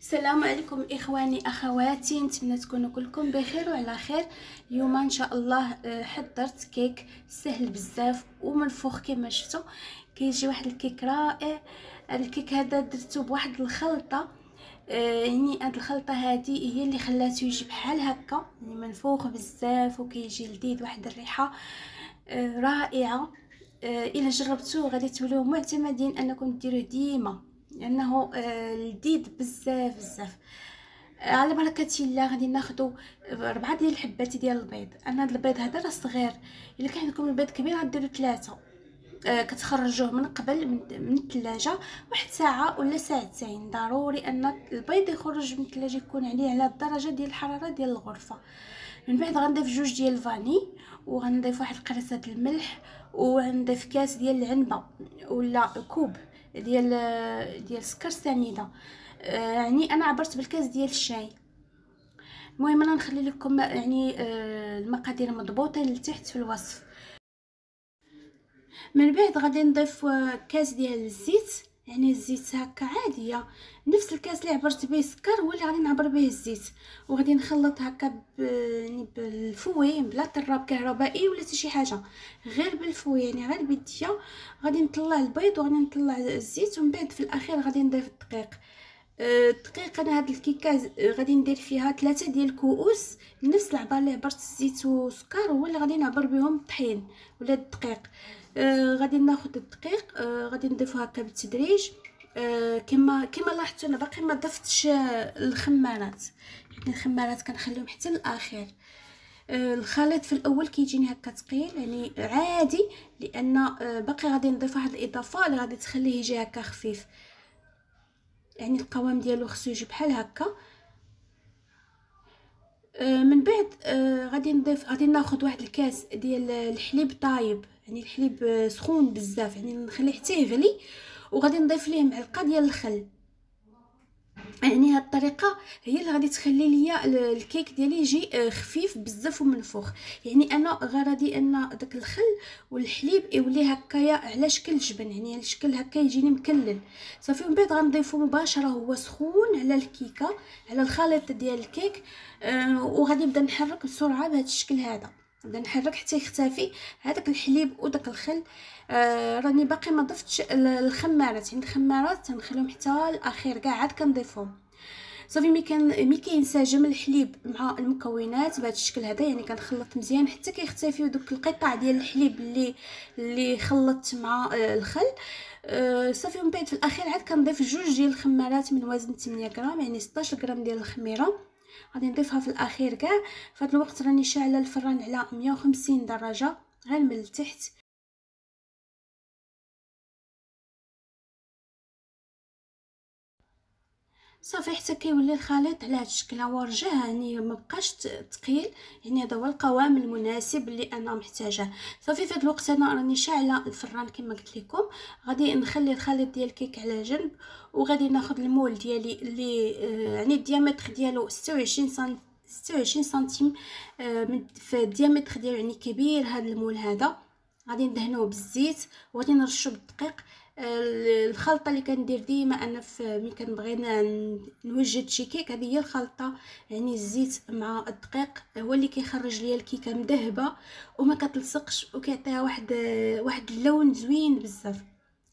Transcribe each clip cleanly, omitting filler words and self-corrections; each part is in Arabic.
السلام عليكم اخواني اخواتي، نتمنى تكونوا كلكم بخير وعلى خير. اليوم ان شاء الله حضرت كيك سهل بزاف ومنفوخ كما شفتوا. كيجي واحد الكيك رائع. الكيك هذا درته بواحد الخلطه، يعني هاد الخلطه هذه هي اللي خلاته يجي بحال هكا، يعني منفوخ بزاف وكيجي لذيذ، واحد الريحه رائعه. الا جربتوه غادي تولوا معتمدين انكم ديروه ديما، لانه لذيذ بزاف بزاف. على بركه الله غادي ناخذوا 4 ديال الحبات ديال البيض. انا هذا البيض هذا راه صغير، الا كان عندكم البيض كبير غديروا 3. كتخرجوه من قبل من الثلاجه واحد ساعه ولا ساعتين. ضروري ان البيض يخرج من الثلاجه يكون على الدرجه ديال الحراره ديال الغرفه. من بعد غنضيف 2 ديال الفاني، وغنضيف واحد القرصه الملح، وغنضيف كاس ديال العنبه ولا كوب ديال السكر سنيده. يعني انا عبرت بالكاس ديال الشاي. المهم انا نخلي لكم يعني المقادير مضبوطه لتحت في الوصف. من بعد غادي نضيف كاس ديال الزيت، يعني الزيت هكا عاديه، نفس الكاس اللي عبرت به السكر هو اللي غادي نعبر به الزيت. وغادي نخلط هكا يعني بالفوي، بلا طراب كهربائي ولا حتى شي حاجه، غير بالفوي، يعني غير بيديا. غادي نطلع البيض وغادي نطلع الزيت، ومن بعد في الاخير غادي نضيف الدقيق. الدقيق انا هاد الكيكه غادي ندير فيها 3 ديال الكؤوس، نفس العبار اللي عبرت الزيت والسكر هو اللي غادي نعبر بهم الطحين ولا الدقيق. غادي ناخذ الدقيق، غادي نضيفه هكا بالتدريج. كما لاحظتوا انا باقي ما ضفتش الخمارات، يعني الخمارات كنخليهم حتى الاخير. الخليط في الاول كيجيني هكا ثقيل، يعني عادي، لان باقي غادي نضيف واحد الاضافه اللي غادي تخليه يجي هكا خفيف، يعني القوام ديالو خصو يجي بحال هكا. من بعد غادي ناخذ واحد الكاس ديال الحليب طايب، يعني الحليب سخون بزاف، يعني نخليه حتى يغلي، وغادي نضيف ليه معلقه ديال الخل. يعني هاد الطريقه هي اللي غادي تخلي ليا الكيك ديالي يجي خفيف بزاف ومنفوخ. يعني انا غرضي ان داك الخل والحليب يولي هكايا على شكل جبن، يعني على شكل هكا يجيني مكلل صافي. ومن بعد غنضيفو مباشره هو سخون على الكيكه، على الخليط ديال الكيك. وغادي نبدا نحرك بسرعه بهذا الشكل هذا، نبدا نحرك حتى يختفي هذاك الحليب وداك الخل. راني باقي ما ضفتش الخمارات، يعني الخمارات نخليهم حتى الاخير كاع عاد كنضيفهم صافي. مي كينسجم الحليب مع المكونات بهذا الشكل هذا، يعني كنخلط مزيان حتى كيختفيو دوك القطع ديال الحليب اللي خلطت مع الخل. صافي. ومن بعد في الاخير عاد كنضيف 2 ديال الخمارات من وزن 8 غرام، يعني 16 غرام ديال الخميره غادي نضيفها في الاخير كاع. في هذا الوقت راني شاعله الفران على 150 درجه غير من التحت. صافي حتى كيولي الخليط على هذا الشكل، هو رجع يعني ما بقاش ثقيل، يعني هذا هو القوام المناسب اللي انا محتاجاه. صافي في هذا الوقت انا راني شاعله الفران كما قلت لكم. غادي نخلي الخليط ديال الكيك على جنب، وغادي ناخذ المول ديالي اللي يعني الديامتر ديالو 26 سنتيم. في الديامتر ديالو يعني كبير هذا المول هذا. غادي ندهنوه بالزيت وغادي نرشو بالدقيق. الخلطه اللي كندير ديما انا في ملي كنبغي نوجد شي كيك، هذه هي الخلطه، يعني الزيت مع الدقيق هو اللي كيخرج ليا الكيكه مذهبه وما كتلصقش، وكيعطيها واحد اللون زوين بزاف،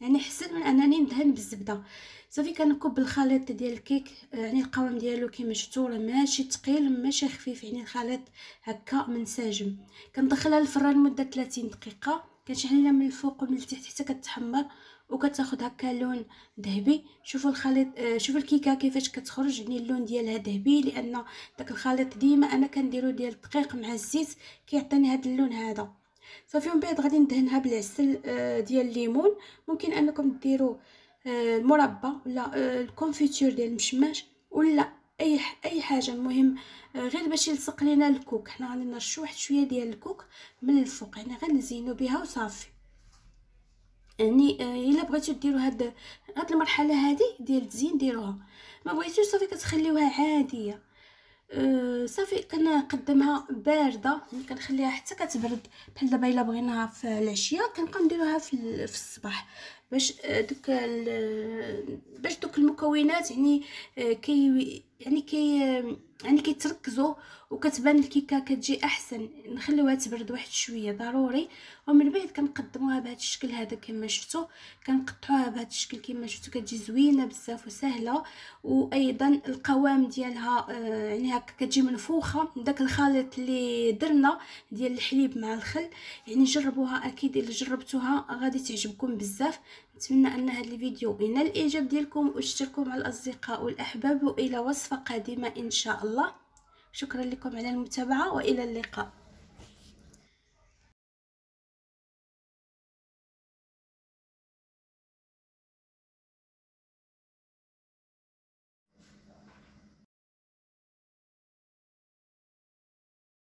يعني احسن من انني ندهن بالزبده. صافي كنكب الخليط ديال الكيك، يعني القوام ديالو كما شفتوا راه ماشي ثقيل ماشي خفيف، يعني الخليط هكا منسجم. كندخلها للفران لمده 30 دقيقه، كنشعلها من الفوق ومن التحت حتى كتحمر وكتاخذ هكا لون ذهبي. شوفوا الخليط، شوفوا الكيكه كيفاش كتخرج، يعني اللون ديالها ذهبي، لان داك الخليط ديما انا كنديرو ديال الدقيق مع الزيت كيعطيني هذا اللون هذا. صافي. ومن بعد غادي ندهنها بالعسل ديال الليمون. ممكن انكم ديروا المربى ولا الكونفيتور ديال المشماش ولا اي حاجه، المهم غير باش يلصق لينا الكوك. حنا غادي نرشوا واحد شويه ديال الكوك من الفوق، يعني غير نزينوا بها وصافي. يعني الا بغيتو ديروا هاد المرحله هذه ديال التزيين ديروها، ما بغيتوش صافي كتخليوها عاديه. صافي كنقدمها بارده، يعني كنخليها حتى كتبرد. بحال دابا الا بغيناها في العشيه كنبقاو نديروها في الصباح. باش باش دوك المكونات يعني كي يعني كي يعني كيتركزوا وكتبان الكيكه كتجي احسن. نخليوها تبرد واحد شويه ضروري، ومن بعد كنقدموها بهذا الشكل هذا كما شفتوا. كنقطعوها بهذا الشكل كما شفتوا، كتجي زوينه بزاف وسهله. وايضا القوام ديالها يعني هكا كتجي منفوخه. داك الخليط اللي درنا ديال الحليب مع الخل، يعني جربوها اكيد، الا جربتوها غادي تعجبكم بزاف. نتمنى ان هذا الفيديو ينال الاعجاب ديالكم، واشتركوا مع الاصدقاء والاحباب، والى وصفه قادمه ان شاء الله. شكرا لكم على المتابعه والى اللقاء.